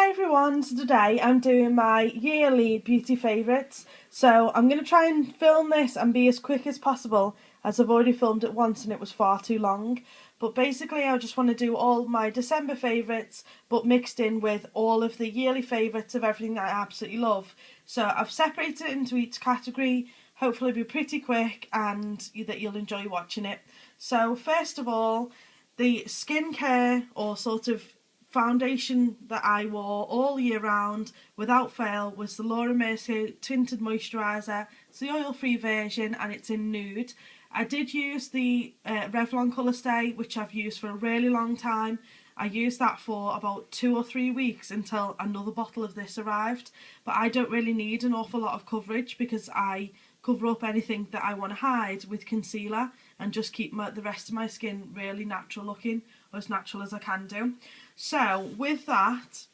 Hi everyone, so today I'm doing my yearly beauty favourites. So I'm going to try and film this and be as quick as possible, as I've already filmed it once and it was far too long. But basically I just want to do all my December favourites but mixed in with all of the yearly favourites of everything that I absolutely love. So I've separated it into each category, hopefully it'll be pretty quick and that you'll enjoy watching it. So first of all, the skincare or sort of foundation that I wore all year round without fail was the Laura Mercier Tinted Moisturiser. It's the oil-free version and it's in nude. I did use the Revlon Colour Stay, which I've used for a really long time. I used that for about 2 or 3 weeks until another bottle of this arrived. But I don't really need an awful lot of coverage because I cover up anything that I want to hide with concealer and just keep the rest of my skin really natural looking, or as natural as I can do. So with that,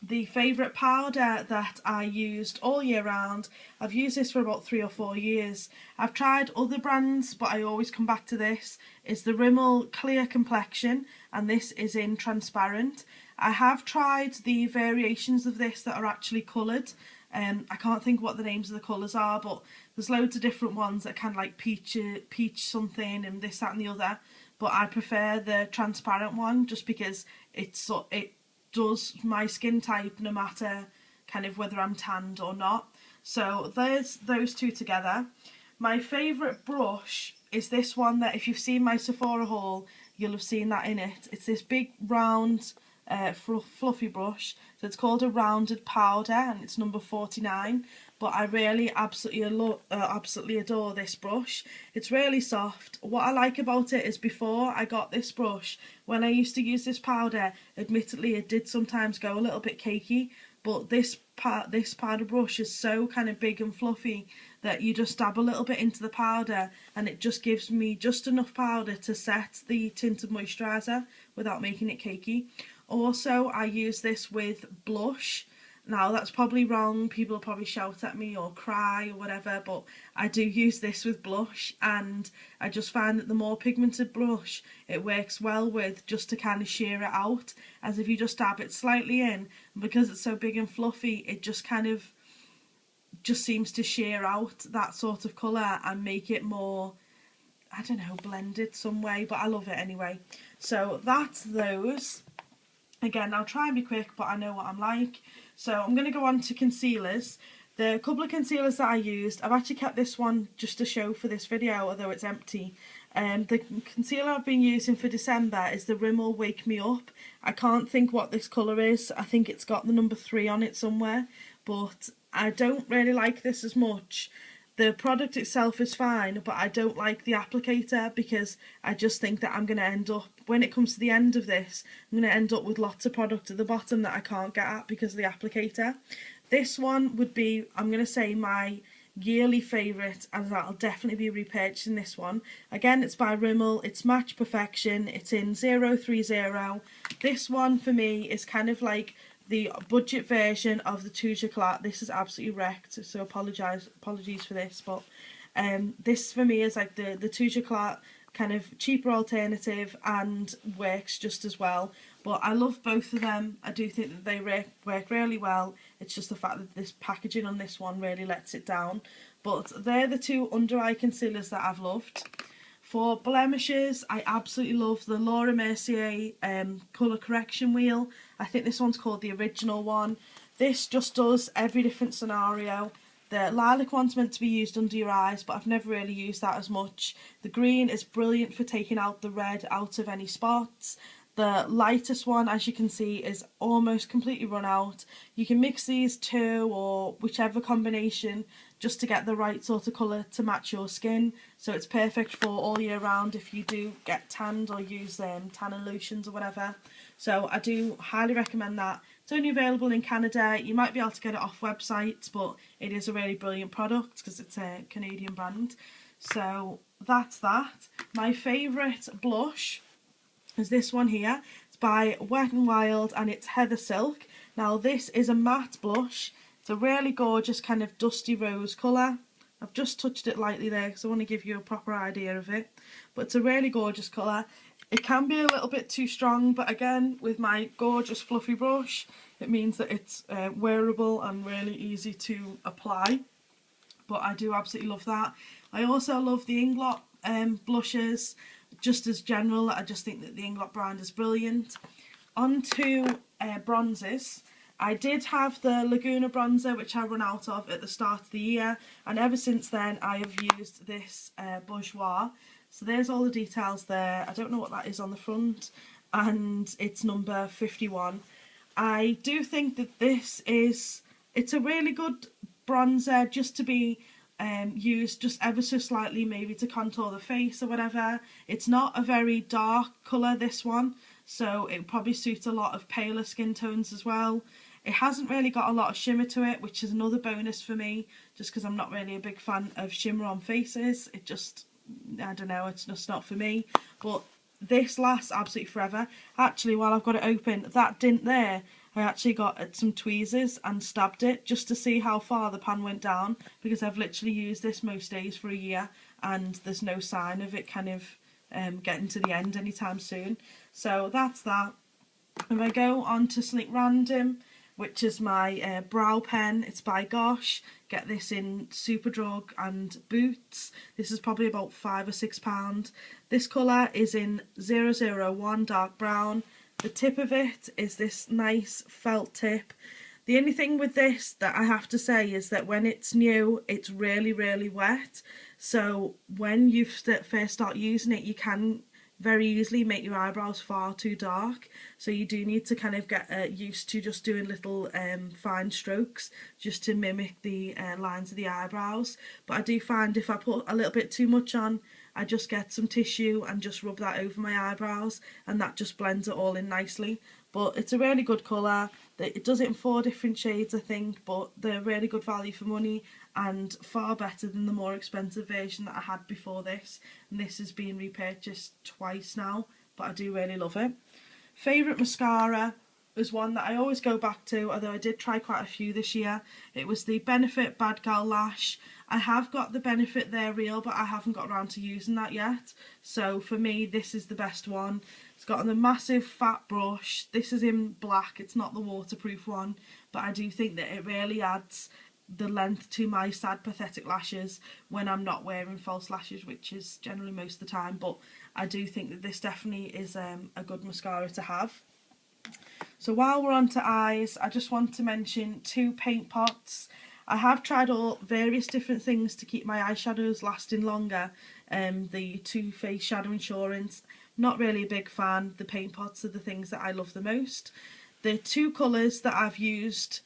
the favourite powder that I used all year round, I've used this for about 3 or 4 years. I've tried other brands but I always come back to this, is the Rimmel Clear Complexion, and this is in transparent. I have tried the variations of this that are actually coloured. I can't think what the names of the colours are, but there's loads of different ones that kind of like peach something and this, that and the other. But I prefer the transparent one just because it does my skin type no matter kind of whether I'm tanned or not. So there's those two together. My favourite brush is this one that if you've seen my Sephora haul, you'll have seen that in it. It's this big round fluffy brush. So it's called a rounded powder and it's number 49. But I really absolutely adore this brush. It's really soft. What I like about it is before I got this brush, when I used to use this powder, admittedly it did sometimes go a little bit cakey, but this powder brush is so kind of big and fluffy that you just dab a little bit into the powder and it just gives me just enough powder to set the tinted moisturiser without making it cakey. Also, I use this with blush. Now that's probably wrong, people will probably shout at me or cry or whatever, but I do use this with blush and I just find that the more pigmented blush it works well with, just to kind of sheer it out, as if you just dab it slightly in, and because it's so big and fluffy it just kind of just seems to sheer out that sort of colour and make it more, I don't know, blended some way, but I love it anyway. So that's those. Again, I'll try and be quick, but I know what I'm like. So I'm going to go on to concealers. The couple of concealers that I used, I've actually kept this one just to show for this video, although it's empty. The concealer I've been using for December is the Rimmel Wake Me Up. I can't think what this colour is. I think it's got the number 3 on it somewhere, but I don't really like this as much. The product itself is fine, but I don't like the applicator because I just think that I'm going to end up, when it comes to the end of this, I'm going to end up with lots of product at the bottom that I can't get at because of the applicator. This one would be, I'm going to say, my yearly favourite, and I'll definitely be repurchasing this one. Again, it's by Rimmel, it's Match Perfection, it's in 030. This one for me is kind of like the budget version of the Touche Éclat. This is absolutely wrecked, so apologies for this, but this for me is like the Touche Éclat kind of cheaper alternative and works just as well. But I love both of them. I do think that they work really well. It's just the fact that this packaging on this one really lets it down. But they're the two under eye concealers that I've loved. For blemishes, I absolutely love the Laura Mercier colour correction wheel. I think this one's called the original one. This just does every different scenario. The lilac one's meant to be used under your eyes, but I've never really used that as much. The green is brilliant for taking out the red out of any spots. The lightest one, as you can see, is almost completely run out. You can mix these two or whichever combination just to get the right sort of colour to match your skin. So it's perfect for all year round if you do get tanned or use tanning lotions or whatever. So I do highly recommend that. It's only available in Canada. You might be able to get it off websites, but it is a really brilliant product because it's a Canadian brand. So that's that. My favourite blush is this one here. It's by Wet n Wild and it's Heather Silk. Now this is a matte blush. It's a really gorgeous kind of dusty rose colour. I've just touched it lightly there because I want to give you a proper idea of it. But it's a really gorgeous colour. It can be a little bit too strong, but again, with my gorgeous fluffy brush, it means that it's wearable and really easy to apply. But I do absolutely love that. I also love the Inglot blushes, just as general. I just think that the Inglot brand is brilliant. On to bronzes. I did have the Laguna bronzer, which I run out of at the start of the year, and ever since then I have used this Bourjois. So there's all the details there. I don't know what that is on the front, and it's number 51. I do think that it's a really good bronzer just to be used just ever so slightly, maybe to contour the face or whatever. It's not a very dark colour, this one, so it probably suits a lot of paler skin tones as well. It hasn't really got a lot of shimmer to it, which is another bonus for me, just because I'm not really a big fan of shimmer on faces. It just, I don't know, it's just not for me. But this lasts absolutely forever. Actually, while I've got it open, that dint there, I actually got some tweezers and stabbed it just to see how far the pan went down, because I've literally used this most days for a year and there's no sign of it kind of getting to the end anytime soon. So that's that. If I go on to something random, which is my brow pen, it's by Gosh. Get this in Superdrug and Boots. This is probably about £5 or £6. This colour is in 001 dark brown. The tip of it is this nice felt tip. The only thing with this that I have to say is that when it's new, it's really, really wet. So when you first start using it, you can very easily make your eyebrows far too dark, so you do need to kind of get used to just doing little fine strokes just to mimic the lines of the eyebrows. But I do find if I put a little bit too much on, I just get some tissue and just rub that over my eyebrows, and that just blends it all in nicely. But it's a really good colour. It does it in 4 different shades, I think, but they're really good value for money and far better than the more expensive version that I had before this. And this has been repurchased twice now, but I do really love it. Favourite mascara is one that I always go back to, although I did try quite a few this year. It was the Benefit Bad Gal Lash. I have got the Benefit They're Real, but I haven't got around to using that yet. So for me, this is the best one. It's got the massive fat brush. This is in black, it's not the waterproof one, but I do think that it really adds the length to my sad pathetic lashes when I'm not wearing false lashes, which is generally most of the time. But I do think that this definitely is a good mascara to have. So while we're on to eyes, I just want to mention 2 paint pots. I have tried all various different things to keep my eyeshadows lasting longer. The Too Faced Shadow Insurance, not really a big fan. The paint pots are the things that I love the most. The 2 colours that I've used,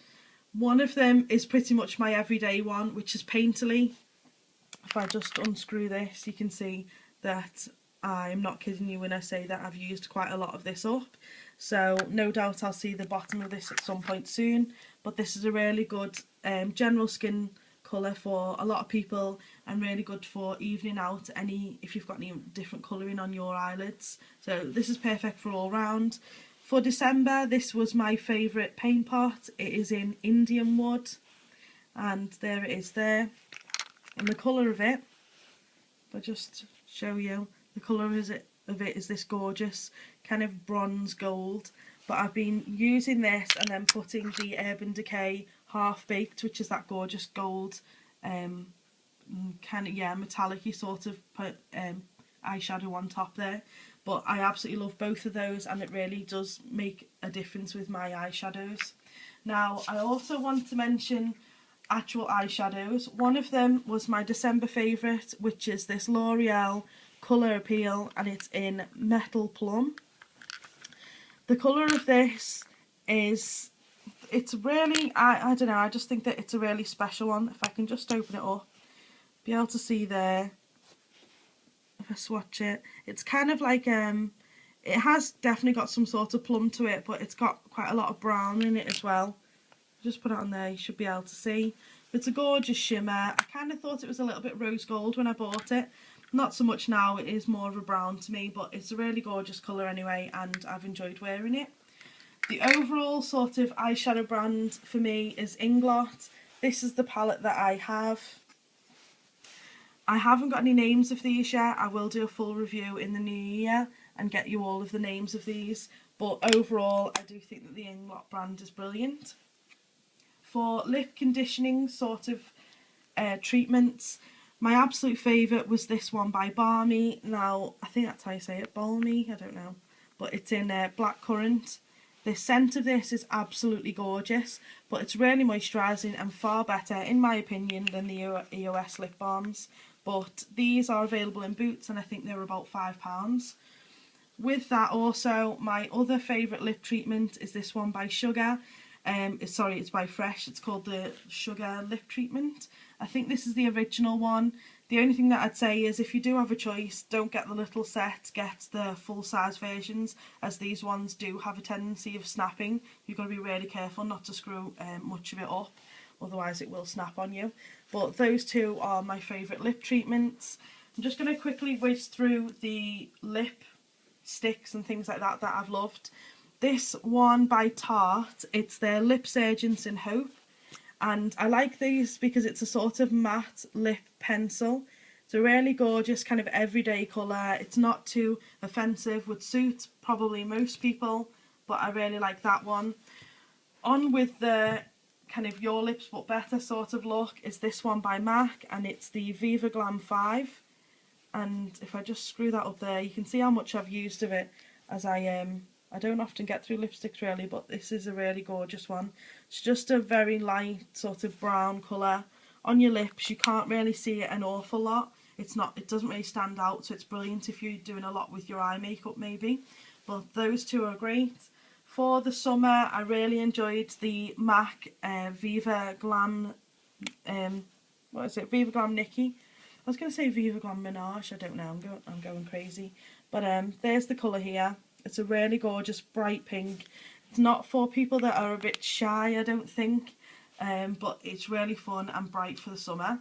one of them is pretty much my everyday one, which is Painterly. If I just unscrew this, you can see that I'm not kidding you when I say that I've used quite a lot of this up. So no doubt I'll see the bottom of this at some point soon. But this is a really good general skin colour for a lot of people, and really good for evening out if you've got any different colouring on your eyelids. So this is perfect for all round. For December, this was my favourite paint pot. It is in Indian Wood, and there it is there. And the colour of it, if I just show you, the colour of it is this gorgeous kind of bronze gold. But I've been using this and then putting the Urban Decay Half Baked, which is that gorgeous gold, kind of, yeah, metallic-y sort of eyeshadow on top there. But I absolutely love both of those, and it really does make a difference with my eyeshadows. Now, I also want to mention actual eyeshadows. One of them was my December favourite, which is this L'Oreal Colour Appeal, and it's in Metal Plum. The colour of this is, it's really, I don't know, I just think that it's a really special one. If I can just open it up, be able to see there, if I swatch it, it's kind of like, it has definitely got some sort of plum to it, but it's got quite a lot of brown in it as well. Just put it on there, you should be able to see. But it's a gorgeous shimmer. I kind of thought it was a little bit rose gold when I bought it. Not so much now, it is more of a brown to me, but it's a really gorgeous colour anyway, and I've enjoyed wearing it. The overall sort of eyeshadow brand for me is Inglot. This is the palette that I have. I haven't got any names of these yet. I will do a full review in the new year, and get you all of the names of these, but overall I do think that the Inglot brand is brilliant. For lip conditioning sort of treatments, my absolute favourite was this one by Balmy. Now, I think that's how you say it, Balmy, I don't know, but it's in blackcurrant. The scent of this is absolutely gorgeous, but it's really moisturising and far better, in my opinion, than the EOS lip balms. But these are available in Boots, and I think they're about £5. With that also, my other favourite lip treatment is this one by Sugar. It's by Fresh. It's called the Sugar Lip Treatment. I think this is the original one. The only thing that I'd say is if you do have a choice, don't get the little set, get the full size versions, as these ones do have a tendency of snapping. You've got to be really careful not to screw much of it up, otherwise it will snap on you. But those two are my favourite lip treatments. I'm just going to quickly whiz through the lip sticks and things like that that I've loved. This one by Tarte, it's their Lip Surgeons in Hope, and I like these because it's a sort of matte lip pencil. It's a really gorgeous kind of everyday colour. It's not too offensive, would suit probably most people, but I really like that one. On with the kind of Your Lips But Better sort of look is this one by MAC, and it's the Viva Glam 5. And if I just screw that up there, you can see how much I've used of it, as I don't often get through lipsticks really, but this is a really gorgeous one. It's just a very light sort of brown colour. On your lips you can't really see it an awful lot. It doesn't really stand out, so it's brilliant if you're doing a lot with your eye makeup maybe. But those two are great. For the summer I really enjoyed the MAC Viva Glam, Viva Glam Nikki. I was going to say Viva Glam Menage, I don't know, I'm going crazy. But there's the colour here. It's a really gorgeous bright pink. It's not for people that are a bit shy, I don't think, but it's really fun and bright for the summer.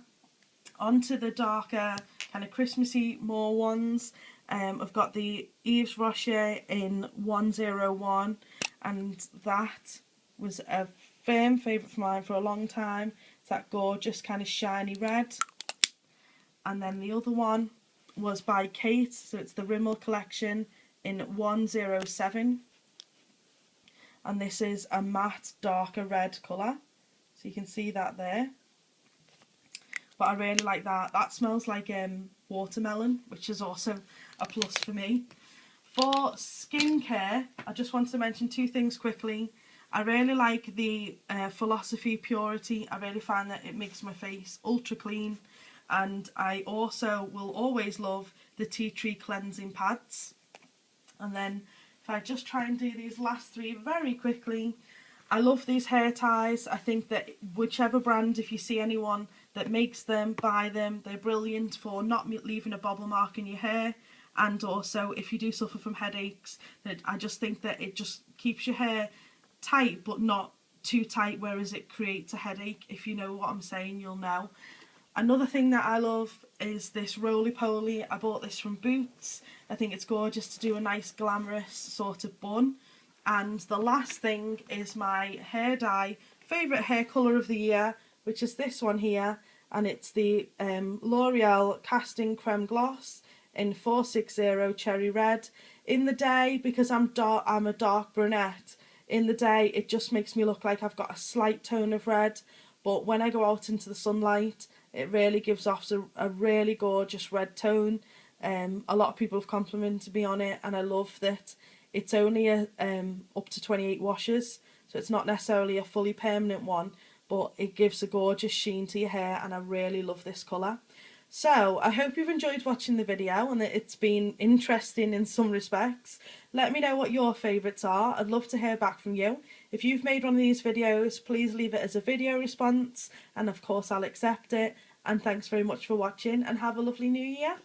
On to the darker, kind of Christmassy more ones. I've got the Yves Rocher in 101, and that was a firm favourite of mine for a long time. It's that gorgeous kind of shiny red. And then the other one was by Kate, so it's the Rimmel collection in 107, and this is a matte darker red colour, so you can see that there. But I really like that. That smells like watermelon, which is also a plus for me. For skincare, I just wanted to mention two things quickly. I really like the Philosophy Purity. I really find that it makes my face ultra clean. And I also will always love the Tea Tree Cleansing Pads. And then if I just try and do these last three very quickly, I love these hair ties. I think that whichever brand, if you see anyone that makes them, buy them. They're brilliant for not leaving a bobble mark in your hair. And also if you do suffer from headaches, that I just think that it just keeps your hair tight but not too tight, whereas it creates a headache. If you know what I'm saying, you'll know. Another thing that I love is this roly-poly. I bought this from Boots. I think it's gorgeous to do a nice glamorous sort of bun. And the last thing is my hair dye, favourite hair colour of the year, which is this one here. And it's the L'Oreal Casting Creme Gloss in 460 Cherry Red. In the day, because I'm a dark brunette, in the day it just makes me look like I've got a slight tone of red. But when I go out into the sunlight, it really gives off a really gorgeous red tone. A lot of people have complimented me on it, and I love that it's only up to 28 washes, so it's not necessarily a fully permanent one, but it gives a gorgeous sheen to your hair, and I really love this colour. So I hope you've enjoyed watching the video and that it's been interesting in some respects. Let me know what your favourites are. I'd love to hear back from you. If you've made one of these videos, please leave it as a video response, and of course I'll accept it. And thanks very much for watching, and have a lovely new year.